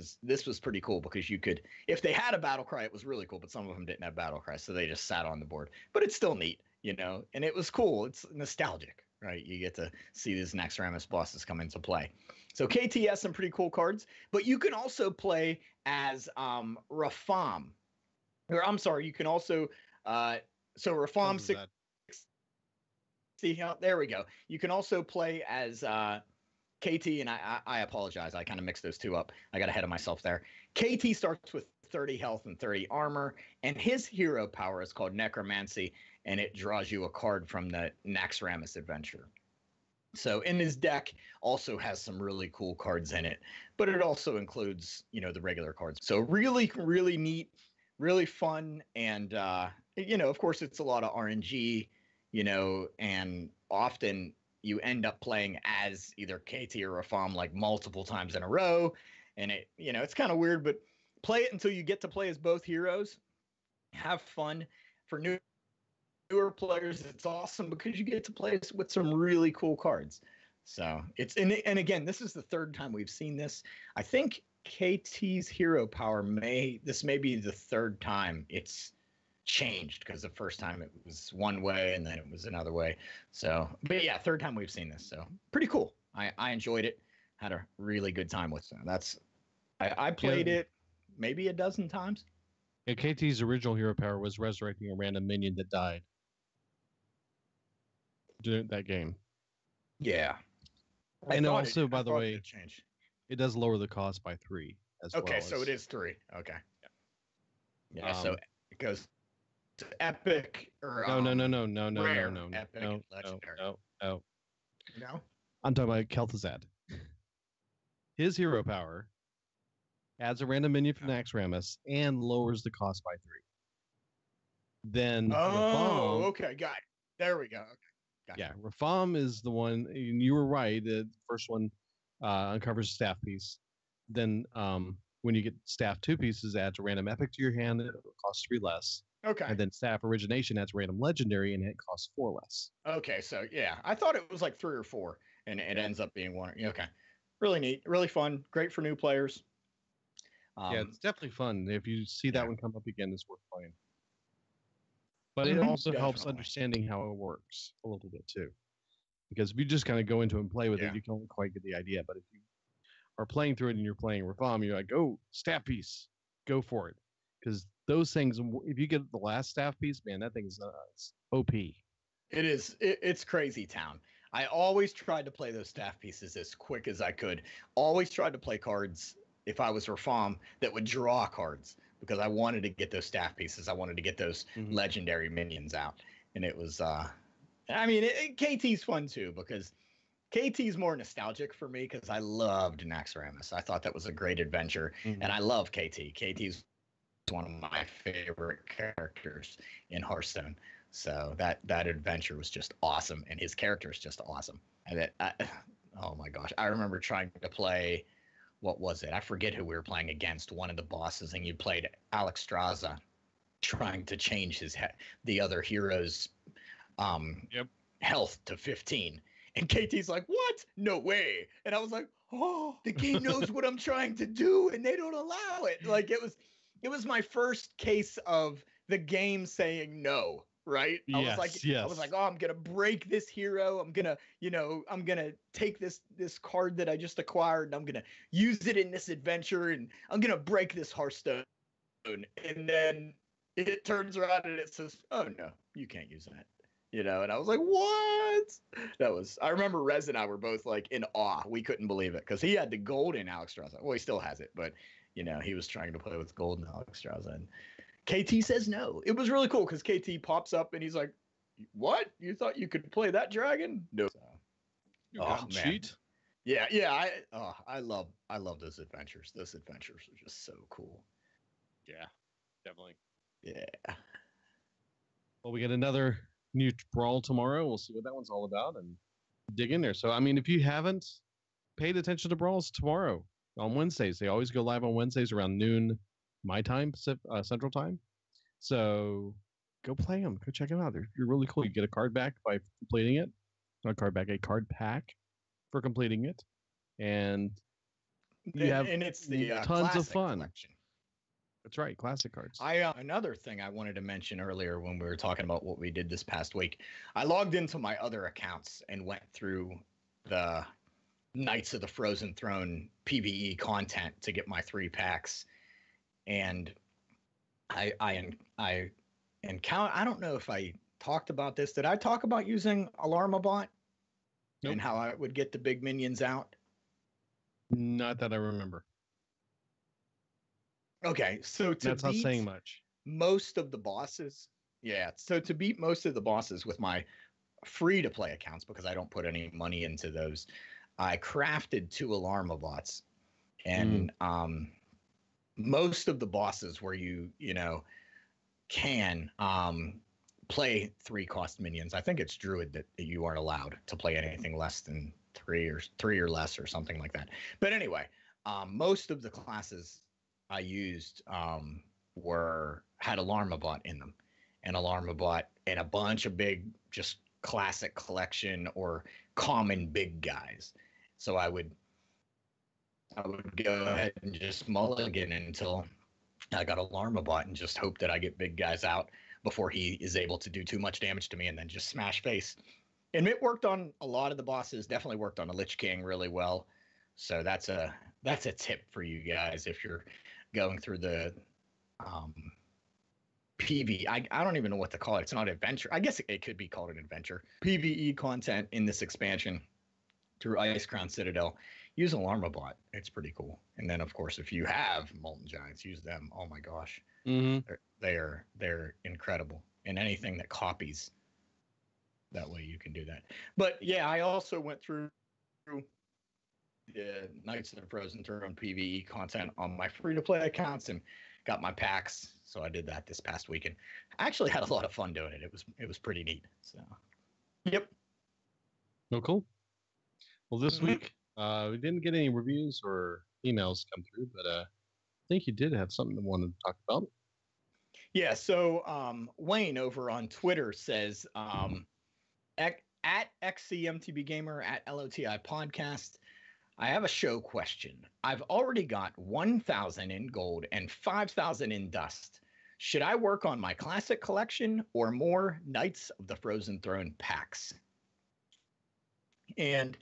was pretty cool because you could, if they had a battle cry, it was really cool, but some of them didn't have battle cries, so they just sat on the board. But it's still neat, you know, and it was cool. It's nostalgic, right? You get to see these Naxxramas bosses come into play. So KT has some pretty cool cards, but you can also play as Rafam. Or I'm sorry, you can also so Rafam 60. There we go. You can also play as KT, and I apologize. I kind of mixed those two up. I got ahead of myself there. KT starts with 30 health and 30 armor, and his hero power is called Necromancy, and it draws you a card from the Naxxramas adventure. So in his deck also has some really cool cards in it, but it also includes, you know, the regular cards. So really, really neat, really fun, and you know, of course, it's a lot of RNG, you know, and often you end up playing as either KT or Rafam like multiple times in a row, and it, you know, it's kind of weird, but play it until you get to play as both heroes. Have fun. For newer players, it's awesome because you get to play with some really cool cards. So it's, and again, this is the third time we've seen this. I think KT's hero power may be the third time it's changed, because the first time it was one way and then it was another way. So, but yeah, third time we've seen this. So pretty cool. I enjoyed it. Had a really good time with it. I played it maybe a dozen times. Yeah, KT's original hero power was resurrecting a random minion that died during that game. Yeah. And also, by the way, change. It does lower the cost by 3 as well. Okay, so it is 3. Okay. Yeah, so it goes to epic or no. rare, No. epic, No. legendary. No. No? I'm talking about Kel'Thuzad. His hero power adds a random minion from Naxxramas and lowers the cost by 3. Then okay, got it. There we go. Okay. Gotcha. Yeah, Rafam is the one, and you were right. The first one uncovers a staff piece. Then when you get staff 2 pieces, adds a random epic to your hand. It costs 3 less. Okay. And then staff origination adds random legendary, and it costs 4 less. Okay, so yeah, I thought it was like 3 or 4, and it ends up being 1. Okay, really neat, really fun, great for new players. Yeah, it's definitely fun. If you see that yeah. one come up again, it's worth playing. But it Mhm, also helps definitely. understanding how it works a little bit too. Because if you just kind of go into it and play with Yeah. it, you can't quite get the idea. But if you are playing through it and you're playing Rafam, you're like, oh, staff piece, go for it. Because those things, if you get the last staff piece, man, that thing is it's OP. It is. It's crazy town. I always tried to play those staff pieces as quick as I could. Always tried to play cards if I was Rafam that would draw cards because I wanted to get those staff pieces. I wanted to get those legendary minions out, and it was. I mean, KT's fun too because KT's more nostalgic for me because I loved Naxxramas. I thought that was a great adventure, and I love KT. KT's one of my favorite characters in Hearthstone. So that adventure was just awesome, and his character is just awesome. And oh my gosh, I remember trying to play, what was it? I forget who we were playing against, one of the bosses, and you played Alex Straza, trying to change the other hero's health to 15. And KT's like, what? No way. And I was like, oh, the game knows what I'm trying to do, and they don't allow it. Like it was my first case of the game saying no. Right. I was like, oh, I'm going to break this hero. I'm going to take this card that I just acquired and I'm going to use it in this adventure and I'm going to break this Hearthstone. And then it turns around and it says, oh no, you can't use that. And I was like, what? I remember Rez and I were both like in awe. We couldn't believe it because he had the gold in Alex Straza. Well, he still has it, but he was trying to play with gold in Alex Straza. And KT says no. It was really cool because KT pops up and he's like, what? You thought you could play that dragon? No. Oh, cheat. Yeah. I love those adventures. Those adventures are just so cool. Yeah, definitely. Yeah. Well, we get another new brawl tomorrow. We'll see what that one's all about and dig in there. So, I mean, if you haven't paid attention to brawls tomorrow on Wednesdays, they always go live on Wednesdays around noon my time, Central Time. So go play them. Go check them out. They're really cool. You get a card back by completing it. Not a card back, a card pack for completing it. And it's the tons of fun. Collection. That's right, classic cards. Another thing I wanted to mention earlier when we were talking about what we did this past week, I logged into my other accounts and went through the Knights of the Frozen Throne PvE content to get my 3 packs. And I don't know if I talked about this. Did I talk about using Alarmabot? Nope. And how I would get the big minions out? Not that I remember. Okay, so that's not saying much. Most of the bosses, so to beat most of the bosses with my free-to-play accounts, because I don't put any money into those, I crafted 2 Alarmabots. And most of the bosses where you can play 3-cost minions. I think it's Druid that you aren't allowed to play anything less than 3 or less or something like that. But anyway, most of the classes I used had Alarmabot in them, and Alarmabot and a bunch of big, just classic collection or common big guys. So I would go ahead and just mulligan until I got Alarmabot and just hope that I get big guys out before he is able to do too much damage to me and then just smash face. And it worked on a lot of the bosses, definitely worked on a Lich King really well. So that's a tip for you guys if you're going through the PV. I don't even know what to call it. It's not adventure. I guess it could be called an adventure. PvE content in this expansion through Ice Crown Citadel. Use Alarmabot. It's pretty cool. And then, of course, if you have Molten Giants, use them. Oh my gosh, they're incredible. And anything that copies, that way you can do that. But yeah, I also went through the Knights of the Frozen Throne PvE content on my free-to-play accounts and got my packs. So I did that this past weekend. I actually had a lot of fun doing it. It was pretty neat. So, yep. Oh, cool. Well, this Mhm. week we didn't get any reviews or emails come through, but I think you did have something to want to talk about. Yeah. So Wayne over on Twitter says at XCMTB Gamer at LOTI Podcast. I have a show question. I've already got 1,000 in gold and 5,000 in dust. Should I work on my classic collection or more Knights of the Frozen Throne packs? And,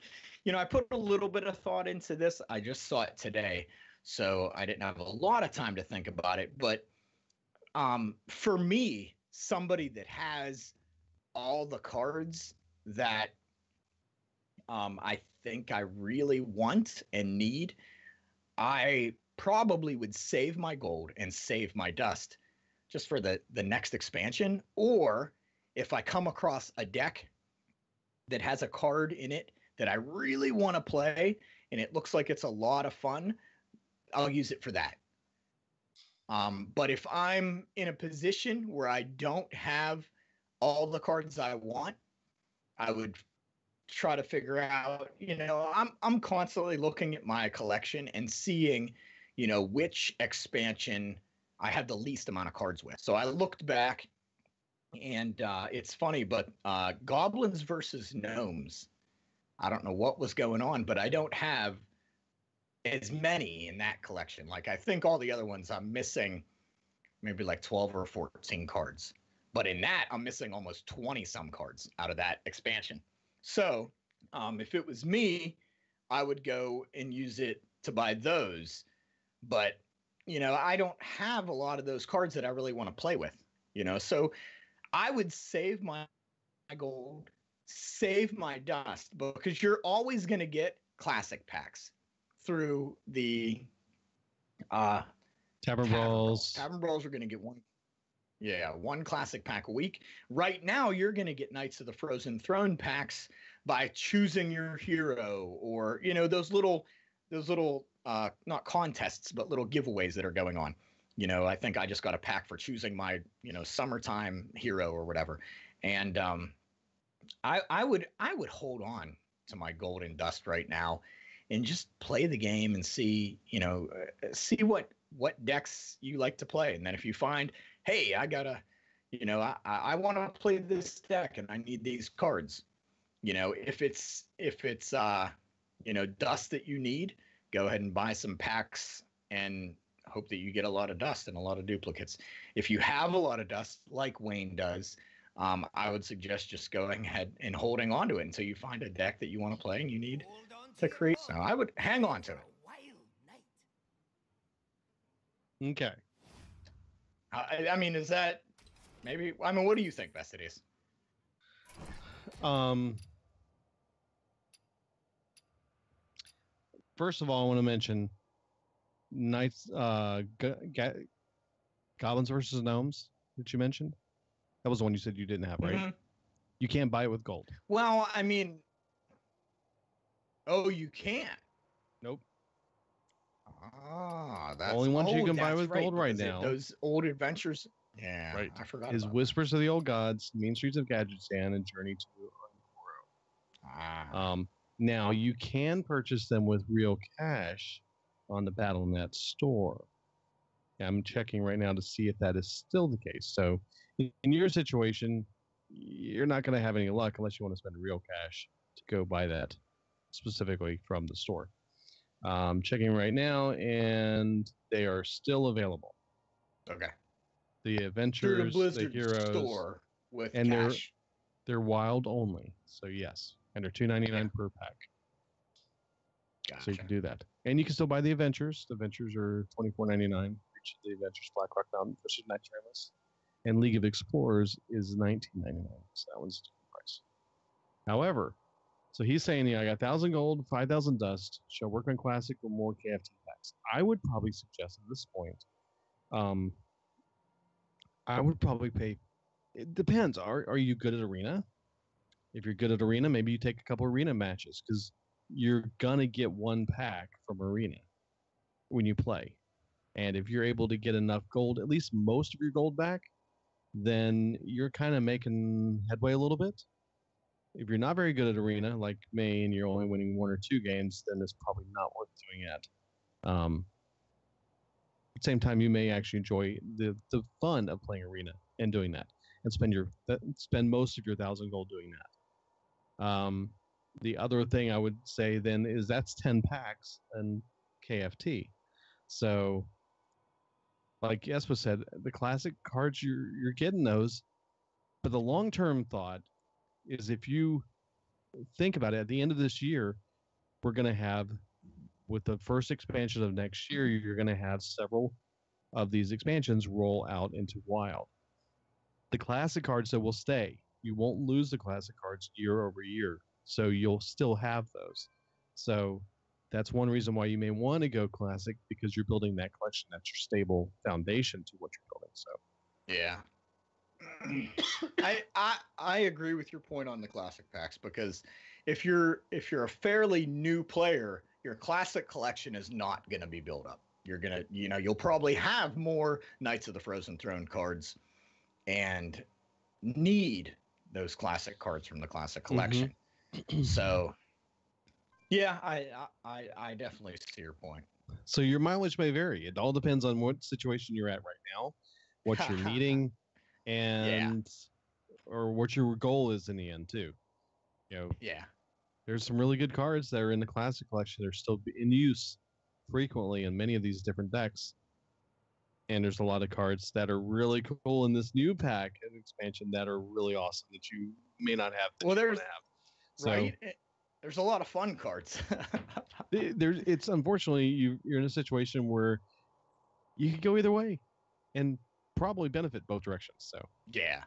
I put a little bit of thought into this. I just saw it today, so I didn't have a lot of time to think about it. But for me, somebody that has all the cards that I think I really want and need, I probably would save my gold and save my dust just for the next expansion. Or if I come across a deck that has a card in it that I really want to play and it looks like it's a lot of fun, I'll use it for that. But if I'm in a position where I don't have all the cards I want, I would try to figure out, I'm constantly looking at my collection and seeing, which expansion I have the least amount of cards with. So I looked back and it's funny, but Goblins versus Gnomes, I don't know what was going on, but I don't have as many in that collection. Like I think all the other ones I'm missing maybe like 12 or 14 cards. But in that, I'm missing almost 20 some cards out of that expansion. So if it was me, I would go and use it to buy those. But, I don't have a lot of those cards that I really want to play with, So I would save my gold, save my dust, because you're always going to get classic packs through the Tavern Brawls. Tavern Brawls are going to get one classic pack a week. Right now, you're going to get Knights of the Frozen Throne packs by choosing your hero, or those little not contests but little giveaways that are going on. I think I just got a pack for choosing my summertime hero or whatever, and I would hold on to my gold and dust right now, and just play the game and see see what decks you like to play, and then if you find, hey, I gotta, I want to play this deck and I need these cards. If it's dust that you need, go ahead and buy some packs and hope that you get a lot of dust and a lot of duplicates. If you have a lot of dust, like Wayne does, I would suggest just going ahead and holding on to it until you find a deck that you want to play and you need to create. So I would hang on to it. Okay. I mean, is that maybe? I mean, what do you think, Vestides? First of all, I want to mention Knights, Goblins versus Gnomes that you mentioned. That was the one you said you didn't have, right? Mm-hmm. You can't buy it with gold. Well, I mean, you can't. Nope. That's only ones you can buy with gold right now. Those old adventures. Yeah, right. I forgot. Is Whispers of the Old Gods, Mean Streets of Gadgetzan, and Journey to Ungoro. Now you can purchase them with real cash on the Battle.net store. I'm checking right now to see if that is still the case. So, in your situation, you're not going to have any luck unless you want to spend real cash to go buy that specifically from the store. Checking right now, and they are still available. Okay. The Adventures, the Heroes, store with and cash. They're wild only. So yes, and they're $2.99 per pack. Gotcha. So you can do that, and you can still buy the Adventures. The Adventures are $24.99. The Adventures Blackrock Mountain versus Night Trailers, and League of Explorers is $19.99. So that one's a different price. However, so he's saying, I got 1,000 gold, 5,000 dust. Shall work on classic or more KFT packs. I would probably suggest at this point, I would probably pay. It depends. Are you good at arena? If you're good at arena, maybe you take a couple arena matches, because you're gonna get one pack from arena when you play. And if you're able to get enough gold, at least most of your gold back, then you're kind of making headway a little bit. If you're not very good at arena, like me, and you're only winning 1 or 2 games, then it's probably not worth doing it. At the same time, you may actually enjoy the fun of playing arena and doing that, and spend most of your 1,000 gold doing that. The other thing I would say then is that's 10 packs and KFT. So, like Espo said, the classic cards you're getting those, but the long term thought is if you think about it, at the end of this year, we're going to have, with the first expansion of next year, you're going to have several of these expansions roll out into Wild. The classic cards that will stay. You won't lose the classic cards year over year, so you'll still have those. So that's one reason why you may want to go classic, because you're building that collection. That's your stable foundation to what you're building. So Yeah. I agree with your point on the classic packs, because if you're a fairly new player, your classic collection is not going to be built up. You're going to, you'll probably have more Knights of the Frozen Throne cards and need those classic cards from the classic collection. So yeah, I definitely see your point. So your mileage may vary. It all depends on what situation you're at right now, what you're needing, and or what your goal is in the end too. There's some really good cards that are in the classic collection. They're still in use frequently in many of these different decks. And there's a lot of cards that are really cool in this new pack and expansion that are really awesome that you may not have. There's a lot of fun cards. It's unfortunately you're in a situation where you could go either way and probably benefit both directions. So yeah.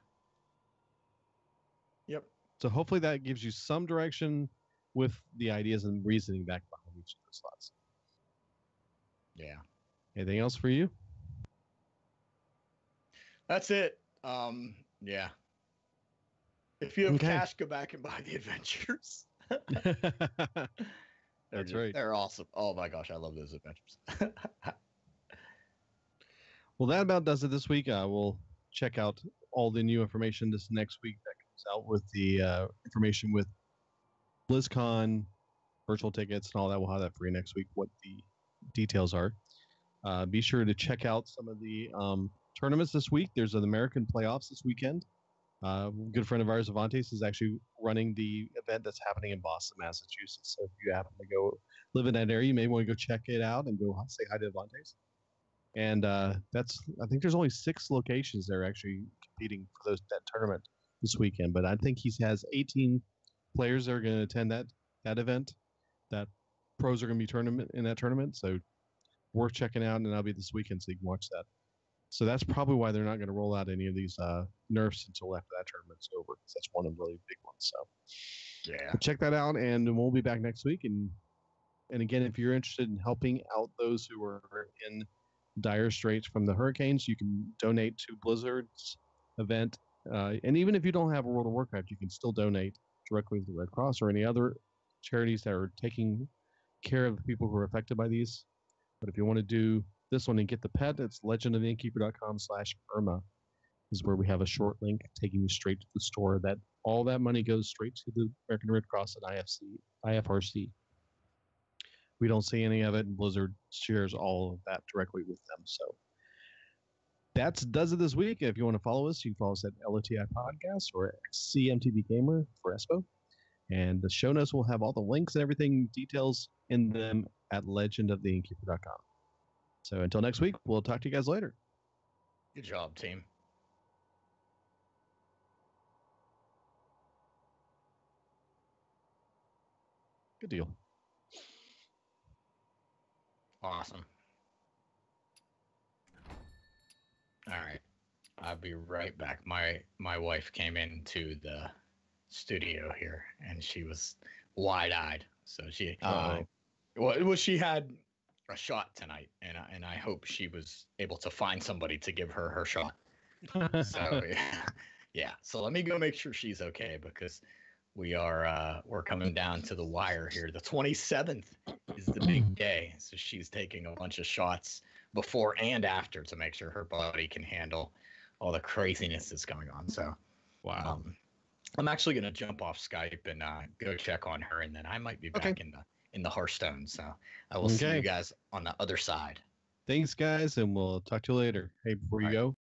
Yep. So hopefully that gives you some direction with the ideas and reasoning back behind each of those slots. Yeah. Anything else for you? That's it. Yeah. If you have cash, go back and buy the adventures. That's right. They're awesome. Oh my gosh, I love those adventures. Well, that about does it this week. We'll check out all the new information this next week that comes out with the information with BlizzCon, virtual tickets, and all that. We'll have that for you next week, what the details are. Be sure to check out some of the tournaments this week. There's an American playoffs this weekend. A good friend of ours, Avantes, is actually running the event that's happening in Boston, Massachusetts. So if you happen to go live in that area, you may want to go check it out and go say hi to Avantes. And I think there's only 6 locations that are actually competing for that tournament this weekend. But I think he has 18 players that are going to attend that event. That pros are going to be in that tournament. So worth checking out, and that'll be this weekend, so you can watch that. So that's probably why they're not going to roll out any of these nerfs until after that tournament's over, because that's one of the really big ones. So yeah, check that out, and we'll be back next week. And again, if you're interested in helping out those who are in dire straits from the hurricanes, you can donate to Blizzard's event. And even if you don't have a World of Warcraft, you can still donate directly to the Red Cross or any other charities that are taking care of the people who are affected by these. But if you want to do this one and get the pet, it's legendoftheinnkeeper.com/Irma is where we have a short link taking you straight to the store. That all that money goes straight to the American Red Cross and IFRC. We don't see any of it, and Blizzard shares all of that directly with them. So that does it this week. If you want to follow us, you can follow us at LOTI Podcast or CMTV Gamer for Espo. And the show notes will have all the links and everything, details in them at legendoftheinnkeeper.com. So until next week, we'll talk to you guys later. Good job, team. Good deal. Awesome. All right. I'll be right back. My wife came into the studio here and she was wide-eyed. So she she had a shot tonight, and I hope she was able to find somebody to give her shot. So yeah. So let me go make sure she's okay, because we're coming down to the wire here. The 27th is the big day, so she's taking a bunch of shots before and after to make sure her body can handle all the craziness that's going on. So wow. I'm actually going to jump off Skype and go check on her, and then I might be Okay. back in the Hearthstone. So I will see Okay. you guys on the other side. Thanks, guys, and we'll talk to you later. Hey, before you All right. go,